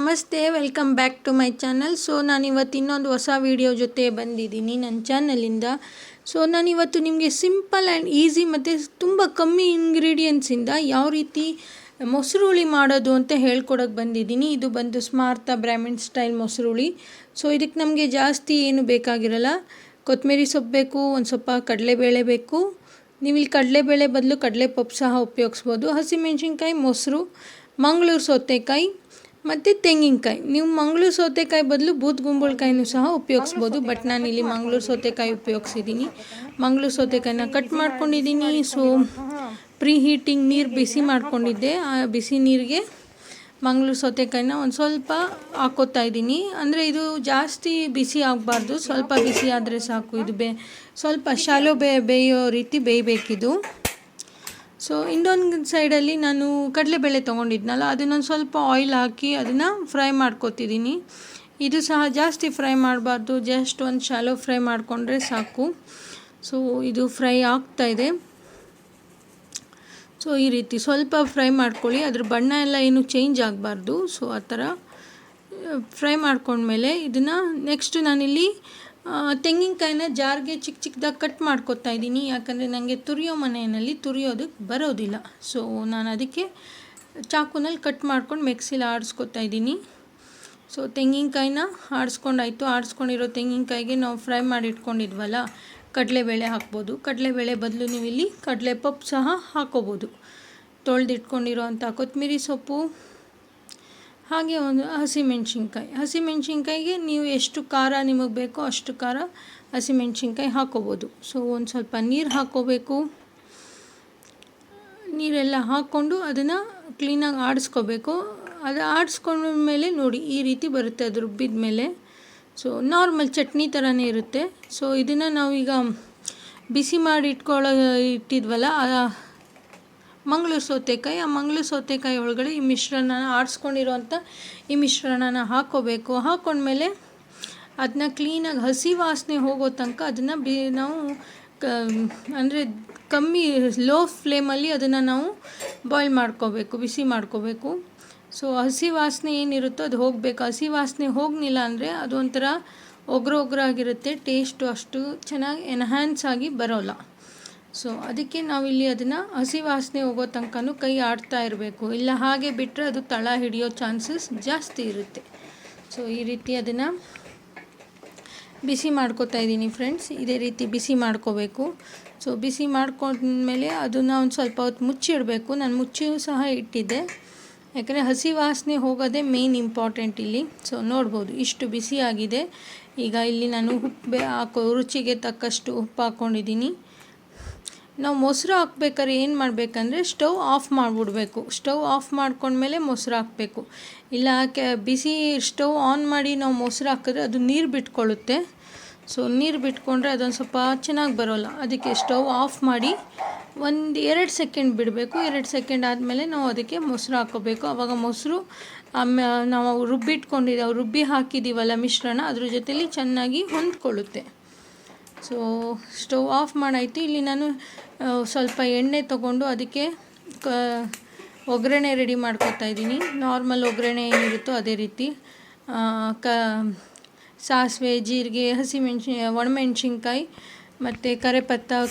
ನಮಸ್ತೆ, welcome back to my channel. So ನಾನಿವತ್ತು ಇನ್ನೊಂದು ಹೊಸ ವಿಡಿಯೋ ಜೊತೆ ಬಂದಿದ್ದೀನಿ ನನ್ನ ಚಾನಲಿಂದ. ಸೊ ನಾನಿವತ್ತು ನಿಮಗೆ ಸಿಂಪಲ್ ಆ್ಯಂಡ್ ಈಸಿ ಮತ್ತು ತುಂಬ ಕಮ್ಮಿ ಇಂಗ್ರೀಡಿಯೆಂಟ್ಸಿಂದ ಯಾವ ರೀತಿ ಮೊಸರು ಹುಳಿ ಮಾಡೋದು ಅಂತ ಹೇಳ್ಕೊಡೋಕ್ಕೆ ಬಂದಿದ್ದೀನಿ. ಇದು ಬಂದು ಸ್ಮಾರ್ಥ ಬ್ರಾಹ್ಮಿನ್ ಸ್ಟೈಲ್ ಮೊಸರು ಹುಳಿ. ಸೊ ಇದಕ್ಕೆ ನಮಗೆ ಜಾಸ್ತಿ ಏನು ಬೇಕಾಗಿರಲ್ಲ. ಕೊತ್ತಂಬರಿ ಸೊಪ್ಪು ಬೇಕು, ಒಂದು ಸ್ವಲ್ಪ ಕಡಲೆಬೇಳೆ ಬೇಕು. ನೀವು ಇಲ್ಲಿ ಕಡಲೆಬೇಳೆ ಬದಲು ಕಡಲೆಪಪ್ಪು ಸಹ ಉಪಯೋಗಿಸ್ಬೋದು. ಹಸಿಮೆಣ್ಸಿನ್ಕಾಯಿ, ಮೊಸರು, ಮಂಗಳೂರು ಸೌತೆಕಾಯಿ ಮತ್ತು ತೆಂಗಿನಕಾಯಿ. ನೀವು ಮಂಗಳೂರು ಸೌತೆಕಾಯಿ ಬದಲು ಬೂದ್ಗುಂಬಳಕಾಯಿನೂ ಸಹ ಉಪಯೋಗಿಸ್ಬೋದು. ಬಟ್ ನಾನಿಲ್ಲಿ ಮಂಗಳೂರು ಸೌತೆಕಾಯಿ ಉಪಯೋಗಿಸಿದ್ದೀನಿ. ಮಂಗಳೂರು ಸೌತೆಕಾಯಿನ ಕಟ್ ಮಾಡ್ಕೊಂಡಿದ್ದೀನಿ. ಸೊ ಪ್ರೀ ಹೀಟಿಂಗ್ ನೀರು ಬಿಸಿ ಮಾಡ್ಕೊಂಡಿದ್ದೆ. ಆ ಬಿಸಿ ನೀರಿಗೆ ಮಂಗಳೂರು ಸೌತೆಕಾಯಿನ ಒಂದು ಸ್ವಲ್ಪ ಹಾಕೋತಾ ಇದ್ದೀನಿ. ಅಂದರೆ ಇದು ಜಾಸ್ತಿ ಬಿಸಿ ಆಗಬಾರ್ದು, ಸ್ವಲ್ಪ ಬಿಸಿ ಆದರೆ ಸಾಕು. ಇದು ಸ್ವಲ್ಪ ಶಾಲೋ ಬೇಯೋ ರೀತಿ ಬೇಯಬೇಕಿದು. ಸೊ ಇನ್ನೊಂದು ಸೈಡಲ್ಲಿ ನಾನು ಕಡಲೆಬೇಳೆ ತೊಗೊಂಡಿದ್ನಲ್ಲ, ಅದನ್ನೊಂದು ಸ್ವಲ್ಪ ಆಯಿಲ್ ಹಾಕಿ ಅದನ್ನು ಫ್ರೈ ಮಾಡ್ಕೊತಿದ್ದೀನಿ. ಇದು ಸಹ ಜಾಸ್ತಿ ಫ್ರೈ ಮಾಡಬಾರ್ದು, ಜಸ್ಟ್ ಒಂದು ಶಾಲೋ ಫ್ರೈ ಮಾಡಿಕೊಂಡ್ರೆ ಸಾಕು. ಸೊ ಇದು ಫ್ರೈ ಆಗ್ತಾಯಿದೆ. ಸೊ ಈ ರೀತಿ ಸ್ವಲ್ಪ ಫ್ರೈ ಮಾಡ್ಕೊಳ್ಳಿ, ಅದ್ರ ಬಣ್ಣ ಎಲ್ಲ ಏನು ಚೇಂಜ್ ಆಗಬಾರ್ದು. ಸೊ ಆ ಥರ ಫ್ರೈ ಮಾಡ್ಕೊಂಡ್ಮೇಲೆ ಇದನ್ನು ನೆಕ್ಸ್ಟ್ ನಾನಿಲ್ಲಿ ತೆಂಗಿನಕಾಯಿನ ಜಾರ್ಗೆ ಚಿಕ್ಕ ಚಿಕ್ಕದಾಗಿ ಕಟ್ ಮಾಡ್ಕೊತಾ ಇದ್ದೀನಿ. ಯಾಕಂದರೆ ನನಗೆ ತುರಿಯೋದಕ್ಕೆ ಬರೋದಿಲ್ಲ. ಸೊ ನಾನು ಅದಕ್ಕೆ ಚಾಕುನಲ್ಲಿ ಕಟ್ ಮಾಡ್ಕೊಂಡು ಮಿಕ್ಸಿಲಿ ಆಡಿಸ್ಕೊತಾ ಇದ್ದೀನಿ. ಸೊ ತೆಂಗಿನಕಾಯಿನ ಆಡಿಸ್ಕೊಂಡಿರೋ ತೆಂಗಿನಕಾಯಿಗೆ ನಾವು ಫ್ರೈ ಮಾಡಿ ಇಟ್ಕೊಂಡಿದ್ವಲ್ಲ ಕಡಲೆಬೇಳೆ ಹಾಕ್ಬೋದು. ಕಡಲೆಬೇಳೆ ಬದಲು ನೀವು ಇಲ್ಲಿ ಕಡಲೆಪಪ್ಪು ಸಹ ಹಾಕೋಬೋದು. ತೊಳೆದಿಟ್ಕೊಂಡಿರೋ ಅಂಥ ಕೊತ್ತಂಬರಿ ಸೊಪ್ಪು, ಹಾಗೆ ಒಂದು ಹಸಿಮೆಣ್ಸಿನ್ಕಾಯಿಗೆ ನೀವು ಎಷ್ಟು ಖಾರ ನಿಮಗೆ ಬೇಕೋ ಅಷ್ಟು ಖಾರ ಹಸಿಮೆಣ್ಸಿನ್ಕಾಯಿ ಹಾಕೋಬೋದು. ಸೊ ಒಂದು ಸ್ವಲ್ಪ ನೀರು ಹಾಕ್ಕೋಬೇಕು. ನೀರೆಲ್ಲ ಹಾಕ್ಕೊಂಡು ಅದನ್ನು ಕ್ಲೀನಾಗಿ ಆಡಿಸ್ಕೋಬೇಕು. ಅದು ಆಡಿಸ್ಕೊಂಡ್ಮೇಲೆ ನೋಡಿ ಈ ರೀತಿ ಬರುತ್ತೆ ಅದು ರುಬ್ಬಿದ ಮೇಲೆ. ಸೊ ನಾರ್ಮಲ್ ಚಟ್ನಿ ಥರನೇ ಇರುತ್ತೆ. ಸೊ ಇದನ್ನು ನಾವೀಗ ಬಿಸಿ ಮಾಡಿ ಇಟ್ಟಿದ್ವಲ್ಲ ಮಂಗಳೂರು ಸೌತೆಕಾಯಿ, ಆ ಮಂಗಳೂರು ಸೌತೆಕಾಯಿ ಒಳಗಡೆ ಈ ಆಡಿಸ್ಕೊಂಡಿರೋಂಥ ಈ ಮಿಶ್ರಣನ ಹಾಕ್ಕೋಬೇಕು. ಹಾಕ್ಕೊಂಡ್ಮೇಲೆ ಅದನ್ನ ಕ್ಲೀನಾಗಿ ಹಸಿ ವಾಸನೆ ಹೋಗೋ ತನಕ ಅದನ್ನು ನಾವು ಅಂದರೆ ಲೋ ಫ್ಲೇಮಲ್ಲಿ ಅದನ್ನು ನಾವು ಬಾಯ್ಲ್ ಮಾಡ್ಕೋಬೇಕು, ಬಿಸಿ ಮಾಡ್ಕೋಬೇಕು. ಸೊ ಹಸಿ ವಾಸನೆ ಏನಿರುತ್ತೋ ಅದು ಹೋಗಬೇಕು. ಹಸಿ ವಾಸನೆ ಹೋಗಲಿಲ್ಲ ಅಂದರೆ ಅದು ಒಂಥರ ಒಗ್ರಾಗಿರುತ್ತೆ, ಟೇಸ್ಟು ಅಷ್ಟು ಚೆನ್ನಾಗಿ ಎನ್ಹ್ಯಾನ್ಸ್ ಆಗಿ ಬರೋಲ್ಲ. ಸೊ ಅದಕ್ಕೆ ನಾವಿಲ್ಲಿ ಅದನ್ನು ಹಸಿ ವಾಸನೆ ಹೋಗೋ ತನಕನೂ ಕೈ ಆಡ್ತಾ ಇರಬೇಕು. ಇಲ್ಲ ಹಾಗೆ ಬಿಟ್ಟರೆ ಅದು ತಳ ಹಿಡಿಯೋ ಚಾನ್ಸಸ್ ಜಾಸ್ತಿ ಇರುತ್ತೆ. ಸೊ ಈ ರೀತಿ ಅದನ್ನು ಬಿಸಿ ಮಾಡ್ಕೋತಾ ಇದ್ದೀನಿ ಫ್ರೆಂಡ್ಸ್. ಇದೇ ರೀತಿ ಬಿಸಿ ಮಾಡ್ಕೋಬೇಕು. ಸೊ ಬಿಸಿ ಮಾಡ್ಕೊಂಡ್ಮೇಲೆ ಅದನ್ನು ಒಂದು ಸ್ವಲ್ಪ ಹೊತ್ತು ಮುಚ್ಚಿಡಬೇಕು. ನಾನು ಮುಚ್ಚಿಯೂ ಸಹ ಇಟ್ಟಿದ್ದೆ, ಯಾಕಂದರೆ ಹಸಿ ವಾಸನೆ ಹೋಗೋದೇ ಮೇನ್ ಇಂಪಾರ್ಟೆಂಟ್ ಇಲ್ಲಿ. ಸೊ ನೋಡ್ಬೋದು ಇಷ್ಟು ಬಿಸಿಯಾಗಿದೆ. ಈಗ ಇಲ್ಲಿ ನಾನು ರುಚಿಗೆ ತಕ್ಕಷ್ಟು ಉಪ್ಪು ಹಾಕ್ಕೊಂಡಿದ್ದೀನಿ. ನಾವು ಮೊಸರು ಹಾಕ್ಬೇಕಾದ್ರೆ ಏನು ಮಾಡಬೇಕಂದ್ರೆ ಸ್ಟವ್ ಆಫ್ ಮಾಡಿಬಿಡ್ಬೇಕು. ಸ್ಟವ್ ಆಫ್ ಮಾಡ್ಕೊಂಡ್ಮೇಲೆ ಮೊಸರು ಹಾಕಬೇಕು. ಇಲ್ಲ ಬಿಸಿ ಸ್ಟವ್ ಆನ್ ಮಾಡಿ ನಾವು ಮೊಸರು ಹಾಕಿದ್ರೆ ಅದು ನೀರು ಬಿಟ್ಕೊಳ್ಳುತ್ತೆ. ಸೊ ನೀರು ಬಿಟ್ಕೊಂಡ್ರೆ ಅದೊಂದು ಸ್ವಲ್ಪ ಚೆನ್ನಾಗಿ ಬರೋಲ್ಲ. ಅದಕ್ಕೆ ಸ್ಟವ್ ಆಫ್ ಮಾಡಿ ಒಂದು 2 ಸೆಕೆಂಡ್ ಬಿಡಬೇಕು. 2 ಸೆಕೆಂಡ್ ಆದಮೇಲೆ ನಾವು ಅದಕ್ಕೆ ಮೊಸರು ಹಾಕ್ಕೋಬೇಕು. ಆವಾಗ ಮೊಸರು ನಾವು ರುಬ್ಬಿ ಹಾಕಿದ್ದೀವಲ್ಲ ಮಿಶ್ರಣ, ಅದ್ರ ಜೊತೆಲಿ ಚೆನ್ನಾಗಿ ಹೊಂದ್ಕೊಳ್ಳುತ್ತೆ. ಸೊ ಸ್ಟವ್ ಆಫ್ ಮಾಡಾಯಿತು. ಇಲ್ಲಿ ನಾನು ಸ್ವಲ್ಪ ಎಣ್ಣೆ ತೊಗೊಂಡು ಅದಕ್ಕೆ ಒಗ್ಗರಣೆ ರೆಡಿ ಮಾಡ್ಕೊತಾ ಇದ್ದೀನಿ. ನಾರ್ಮಲ್ ಒಗ್ಗರಣೆ ಏನಿರುತ್ತೋ ಅದೇ ರೀತಿ ಸಾಸಿವೆ, ಜೀರಿಗೆ, ಒಣಮೆಣ್ಸಿನ್ಕಾಯಿ ಮತ್ತು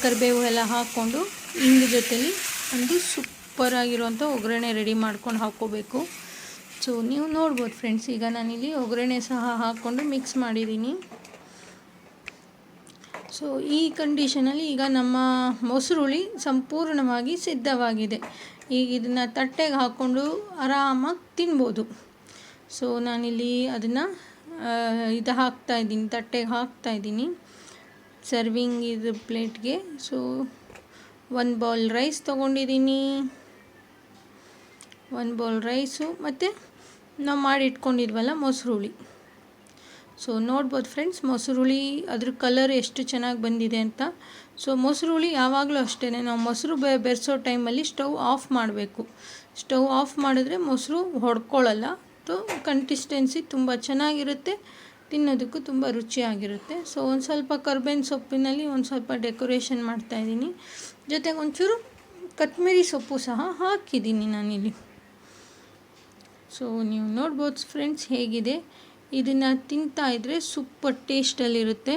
ಕರಿಬೇವು ಎಲ್ಲ ಹಾಕ್ಕೊಂಡು ಹಿಂಗೆ ಜೊತೆಲಿ ಒಂದು ಸೂಪರಾಗಿರುವಂಥ ಒಗ್ಗರಣೆ ರೆಡಿ ಮಾಡ್ಕೊಂಡು ಹಾಕ್ಕೋಬೇಕು. ಸೊ ನೀವು ನೋಡ್ಬೋದು ಫ್ರೆಂಡ್ಸ್, ಈಗ ನಾನಿಲ್ಲಿ ಒಗ್ಗರಣೆ ಸಹ ಹಾಕ್ಕೊಂಡು ಮಿಕ್ಸ್ ಮಾಡಿದ್ದೀನಿ. ಸೊ ಈ ಕಂಡೀಷನಲ್ಲಿ ಈಗ ನಮ್ಮ ಮೊಸರು ಹುಳಿ ಸಂಪೂರ್ಣವಾಗಿ ಸಿದ್ಧವಾಗಿದೆ. ಈಗ ಇದನ್ನು ತಟ್ಟೆಗೆ ಹಾಕ್ಕೊಂಡು ಆರಾಮಾಗಿ ತಿನ್ಬೋದು. ಸೊ ನಾನಿಲ್ಲಿ ಅದನ್ನು ತಟ್ಟೆಗೆ ಹಾಕ್ತಾಯಿದ್ದೀನಿ ಸರ್ವಿಂಗ್ ಇದು ಪ್ಲೇಟ್ಗೆ. ಸೊ 1 ಬೌಲ್ ರೈಸ್ ತೊಗೊಂಡಿದ್ದೀನಿ. 1 ಬೌಲ್ ರೈಸು ಮತ್ತು ನಾವು ಮಾಡಿ ಇಟ್ಕೊಂಡಿದ್ವಲ್ಲ ಮೊಸರು ಹುಳಿ. ಸೊ ನೋಡ್ಬೋದು ಫ್ರೆಂಡ್ಸ್, ಮೊಸರು ಹುಳಿ ಅದ್ರ ಕಲರ್ ಎಷ್ಟು ಚೆನ್ನಾಗಿ ಬಂದಿದೆ ಅಂತ. ಸೊ ಮೊಸರು ಹುಳಿ ಯಾವಾಗಲೂ ಅಷ್ಟೇ, ನಾವು ಮೊಸರು ಬೆರೆಸೋ ಟೈಮಲ್ಲಿ ಸ್ಟವ್ ಆಫ್ ಮಾಡಬೇಕು. ಸ್ಟವ್ ಆಫ್ ಮಾಡಿದ್ರೆ ಮೊಸರು ಹೊಡ್ಕೊಳ್ಳಲ್ಲ. ಸೊ ಕನ್ಸಿಸ್ಟೆನ್ಸಿ ತುಂಬ ಚೆನ್ನಾಗಿರುತ್ತೆ, ತಿನ್ನೋದಕ್ಕೂ ತುಂಬ ರುಚಿಯಾಗಿರುತ್ತೆ. ಸೊ ಒಂದು ಸ್ವಲ್ಪ ಕರ್ಬೇವಿನ ಸೊಪ್ಪಿನಲ್ಲಿ ಒಂದು ಸ್ವಲ್ಪ ಡೆಕೋರೇಷನ್ ಮಾಡ್ತಾಯಿದ್ದೀನಿ. ಜೊತೆಗೆ ಒಂಚೂರು ಕೊತ್ತಂಬರಿ ಸೊಪ್ಪು ಸಹ ಹಾಕಿದ್ದೀನಿ ನಾನಿಲ್ಲಿ. ಸೊ ನೀವು ನೋಡ್ಬೋದು ಫ್ರೆಂಡ್ಸ್ ಹೇಗಿದೆ. ಇದನ್ನು ತಿಂತಾ ಇದ್ದರೆ ಸೂಪರ್ ಟೇಸ್ಟಲ್ಲಿರುತ್ತೆ.